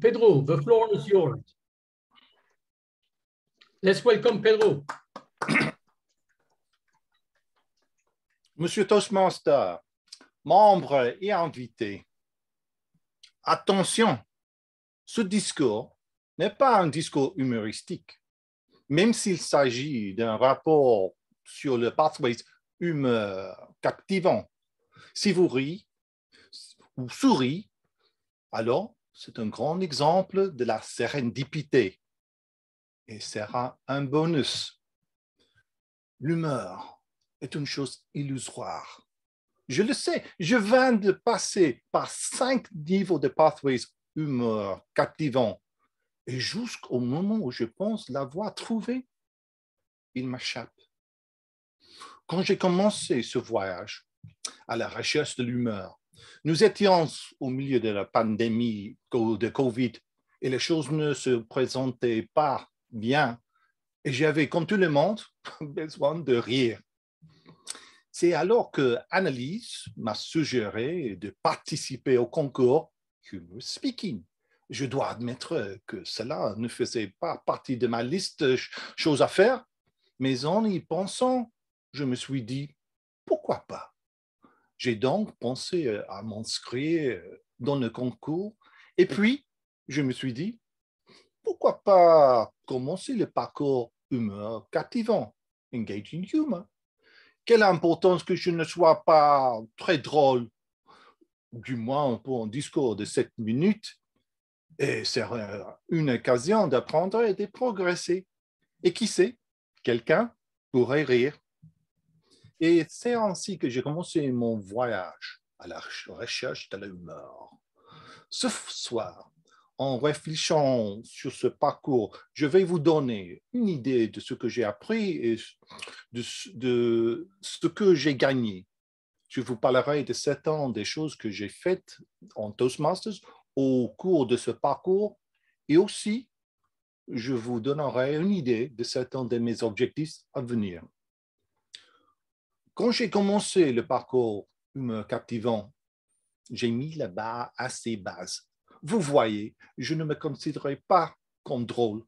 Pedro, the floor is yours. Let's welcome Pedro. Monsieur Toastmaster, membres et invités, attention, ce discours n'est pas un discours humoristique, même s'il s'agit d'un rapport sur le pathways humeur captivant. Si vous riez ou souriez, alors c'est un grand exemple de la sérendipité et sera un bonus. L'humeur est une chose illusoire. Je le sais, je viens de passer par 5 niveaux de pathways humeur captivant et jusqu'au moment où je pense l'avoir trouvé, il m'échappe. Quand j'ai commencé ce voyage à la recherche de l'humeur, nous étions au milieu de la pandémie de Covid et les choses ne se présentaient pas bien. Et j'avais, comme tout le monde, besoin de rire. C'est alors que Annelise m'a suggéré de participer au concours Humor Speaking. Je dois admettre que cela ne faisait pas partie de ma liste de choses à faire, mais en y pensant, je me suis dit, pourquoi pas? J'ai donc pensé à m'inscrire dans le concours et puis je me suis dit, pourquoi pas commencer le parcours humeur captivant, engaging humor? Quelle importance que je ne sois pas très drôle, du moins pour un discours de 7 minutes, et c'est une occasion d'apprendre et de progresser. Et qui sait, quelqu'un pourrait rire. Et c'est ainsi que j'ai commencé mon voyage à la recherche de l'humeur. Ce soir, en réfléchissant sur ce parcours, je vais vous donner une idée de ce que j'ai appris et de ce que j'ai gagné. Je vous parlerai de 7 ans des choses que j'ai faites en Toastmasters au cours de ce parcours et aussi, je vous donnerai une idée de 7 ans de mes objectifs à venir. Quand j'ai commencé le parcours humeur captivant, j'ai mis la barre assez basse. Vous voyez, je ne me considérais pas comme drôle,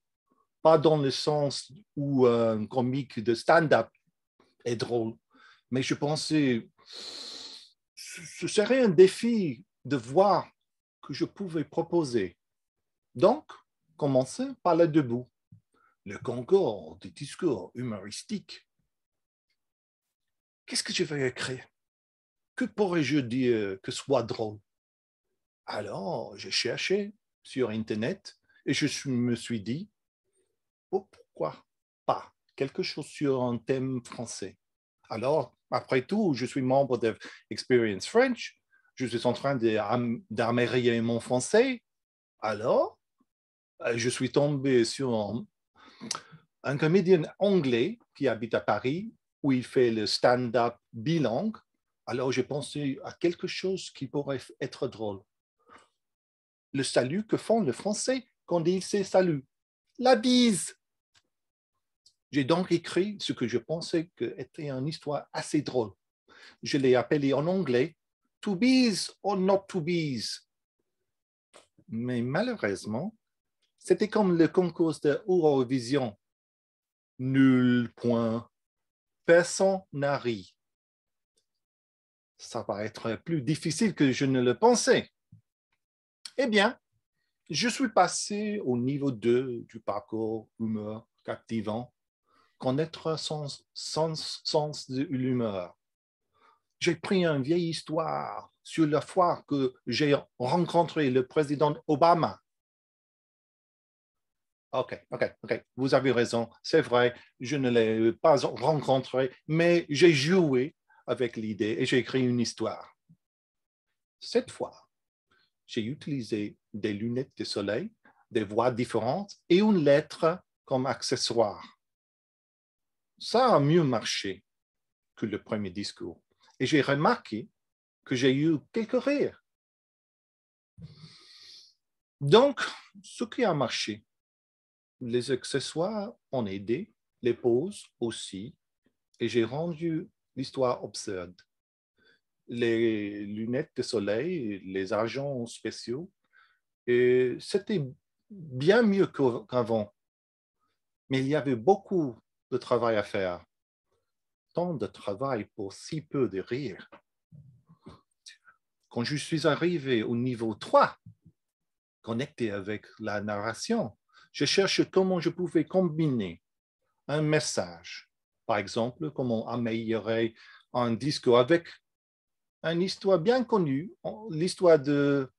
pas dans le sens où un comique de stand-up est drôle, mais je pensais ce serait un défi de voir que je pouvais proposer. Donc, commençons par le debout, le concours des discours humoristiques. Qu'est-ce que je vais écrire? Que pourrais-je dire que soit drôle? Alors, j'ai cherché sur Internet et je me suis dit, oh, pourquoi pas quelque chose sur un thème français? Alors, après tout, je suis membre de Experience French, je suis en train d'améliorer mon français. Alors, je suis tombé sur un comédien anglais qui habite à Paris, où il fait le stand-up bilingue. Alors, j'ai pensé à quelque chose qui pourrait être drôle. Le salut que font les Français quand ils se saluent. La bise. J'ai donc écrit ce que je pensais était une histoire assez drôle. Je l'ai appelé en anglais « To bees or not to bees ». Mais malheureusement, c'était comme le concours de Eurovision. Nul point. Personne n'a ri. Ça va être plus difficile que je ne le pensais. Eh bien, je suis passé au niveau 2 du parcours humeur captivant, connaître son sens de l'humeur. J'ai pris une vieille histoire sur la fois que j'ai rencontré le président Obama. OK, vous avez raison, c'est vrai, je ne l'ai pas rencontré, mais j'ai joué avec l'idée et j'ai écrit une histoire. Cette fois, j'ai utilisé des lunettes de soleil, des voix différentes et une lettre comme accessoire. Ça a mieux marché que le premier discours. Et j'ai remarqué que j'ai eu quelques rires. Donc, ce qui a marché, les accessoires ont aidé, les pauses aussi, et j'ai rendu l'histoire absurde. Les lunettes de soleil, les agents spéciaux Et c'était bien mieux qu'avant. Mais il y avait beaucoup de travail à faire. Tant de travail pour si peu de rire. Quand je suis arrivé au niveau 3, connecté avec la narration, je cherche comment je pouvais combiner un message. Par exemple, comment améliorer un discours avec une histoire bien connue, l'histoire de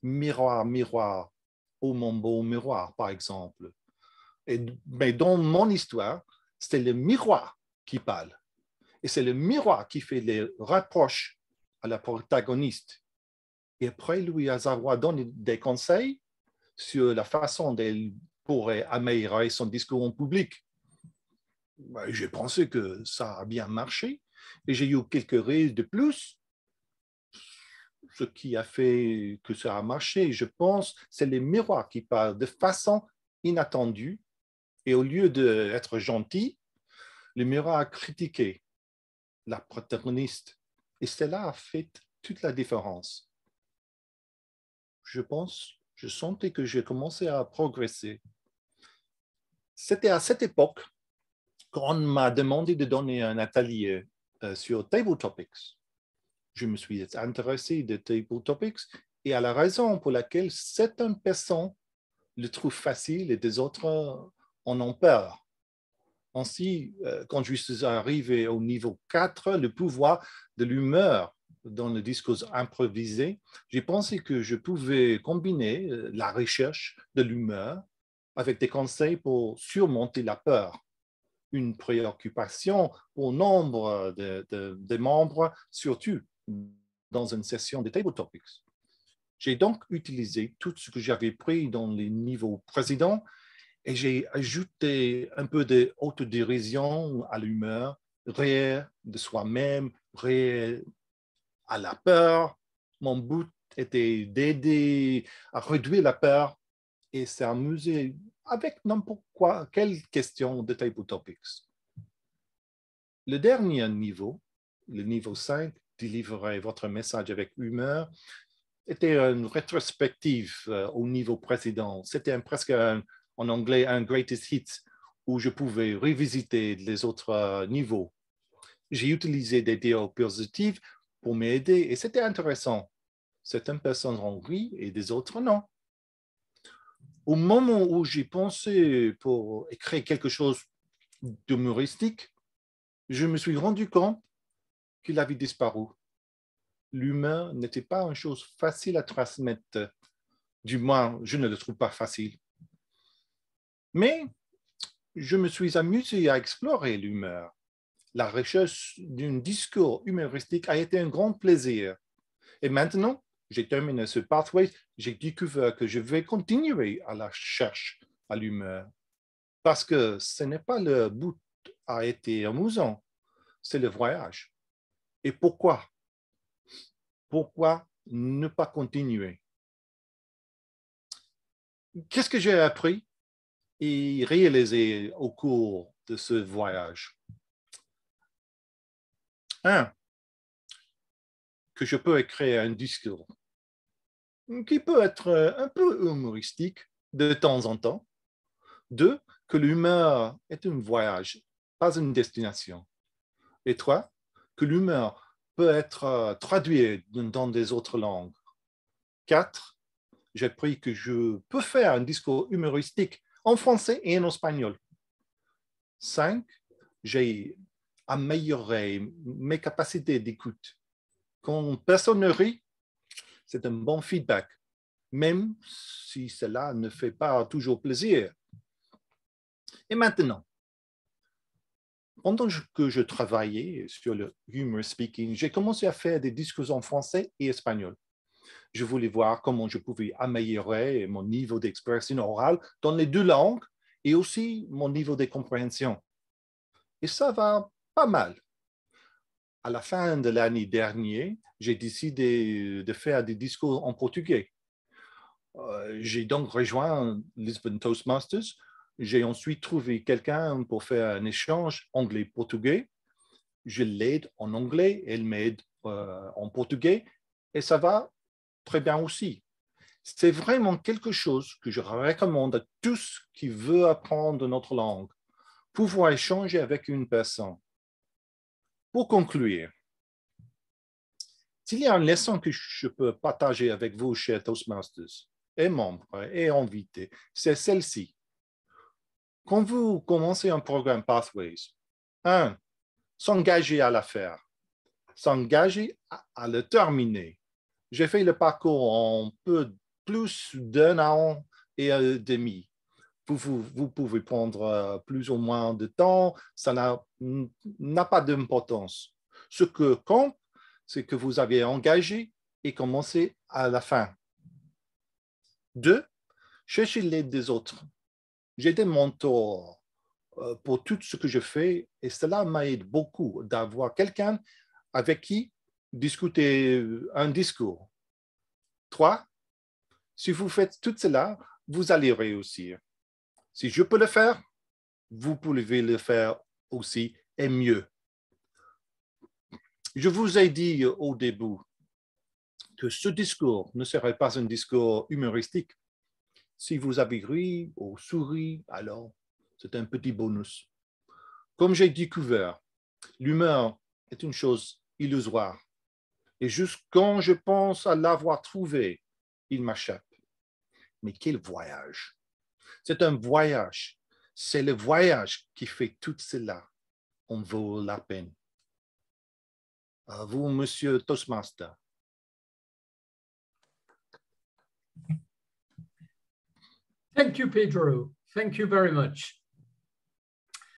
Miroir, miroir, oh mon beau miroir, par exemple. Mais dans mon histoire, c'est le miroir qui parle. Et c'est le miroir qui fait les reproches à la protagoniste. Et après, lui avoir donné des conseils sur la façon dont elle pourrait améliorer son discours en public. J'ai pensé que ça a bien marché et j'ai eu quelques rires de plus. Ce qui a fait que ça a marché, je pense, c'est les miroirs qui parlent de façon inattendue. Et au lieu d'être gentil, le miroir a critiqué la protagoniste. Et cela a fait toute la différence. Je pense, je sentais que j'ai commencé à progresser. C'était à cette époque qu'on m'a demandé de donner un atelier sur Table Topics. Je me suis intéressé de Table Topics et à la raison pour laquelle certaines personnes le trouvent facile et des autres en ont peur. Ainsi, quand je suis arrivé au niveau 4, le pouvoir de l'humeur dans le discours improvisé, j'ai pensé que je pouvais combiner la recherche de l'humeur avec des conseils pour surmonter la peur, une préoccupation pour nombre de membres, surtout dans une session de Table Topics. J'ai donc utilisé tout ce que j'avais pris dans les niveaux précédents et j'ai ajouté un peu d'autodérision à l'humeur, rire de soi-même, rire à la peur. Mon but était d'aider à réduire la peur et s'amuser avec n'importe quoi, quelle question de Table Topics. Le dernier niveau, le niveau 5, délivrer votre message avec humeur, était une rétrospective au niveau précédent. C'était presque en anglais un greatest hits où je pouvais revisiter les autres niveaux. J'ai utilisé des diapositives pour m'aider et c'était intéressant. Certaines personnes ont ri et des autres non. Au moment où j'ai pensé pour écrire quelque chose d'humoristique, je me suis rendu compte qu'il avait disparu. L'humeur n'était pas une chose facile à transmettre. Du moins, je ne le trouve pas facile. Mais je me suis amusé à explorer l'humeur. La recherche d'un discours humoristique a été un grand plaisir. Et maintenant, j'ai terminé ce pathway, j'ai découvert que je vais continuer à la recherche à l'humeur. Parce que ce n'est pas le but à être amusant, c'est le voyage. Et pourquoi? Pourquoi ne pas continuer? Qu'est-ce que j'ai appris et réalisé au cours de ce voyage? Un, que je peux écrire un discours qui peut être un peu humoristique de temps en temps. Deux, que l'humeur est un voyage, pas une destination. Et trois, que l'humeur peut être traduite dans des autres langues. Quatre, j'ai appris que je peux faire un discours humoristique en français et en espagnol. 5, j'ai amélioré mes capacités d'écoute. Quand personne ne rit, c'est un bon feedback, même si cela ne fait pas toujours plaisir. Et maintenant, pendant que je travaillais sur le humor speaking, j'ai commencé à faire des discours en français et espagnol. Je voulais voir comment je pouvais améliorer mon niveau d'expression orale dans les deux langues et aussi mon niveau de compréhension. Et ça va pas mal. À la fin de l'année dernière, j'ai décidé de faire des discours en portugais. J'ai donc rejoint Lisbon Toastmasters. J'ai ensuite trouvé quelqu'un pour faire un échange anglais-portugais. Je l'aide en anglais, elle m'aide en portugais et ça va très bien aussi. C'est vraiment quelque chose que je recommande à tous qui veulent apprendre notre langue, pouvoir échanger avec une personne. Pour conclure, s'il y a une leçon que je peux partager avec vous, chers Toastmasters, et membres et invités, c'est celle-ci. Quand vous commencez un programme Pathways, 1. S'engager à la faire, s'engager à le terminer. J'ai fait le parcours en peu plus d'un an et demi. Vous pouvez prendre plus ou moins de temps, ça n'a pas d'importance. Ce que compte, c'est que vous avez engagé et commencé à la fin. 2. Cherchez l'aide des autres. J'ai des mentors pour tout ce que je fais et cela m'aide beaucoup d'avoir quelqu'un avec qui discuter un discours. 3. Si vous faites tout cela, vous allez réussir. Si je peux le faire, vous pouvez le faire aussi et mieux. Je vous ai dit au début que ce discours ne serait pas un discours humoristique. Si vous avez ri ou souri, alors c'est un petit bonus. Comme j'ai découvert, l'humeur est une chose illusoire. Et juste quand je pense à l'avoir trouvé, il m'échappe. Mais quel voyage! C'est un voyage. C'est le voyage qui fait tout cela. On vaut la peine. À vous, Monsieur Toastmaster. Thank you, Pedro. Thank you very much.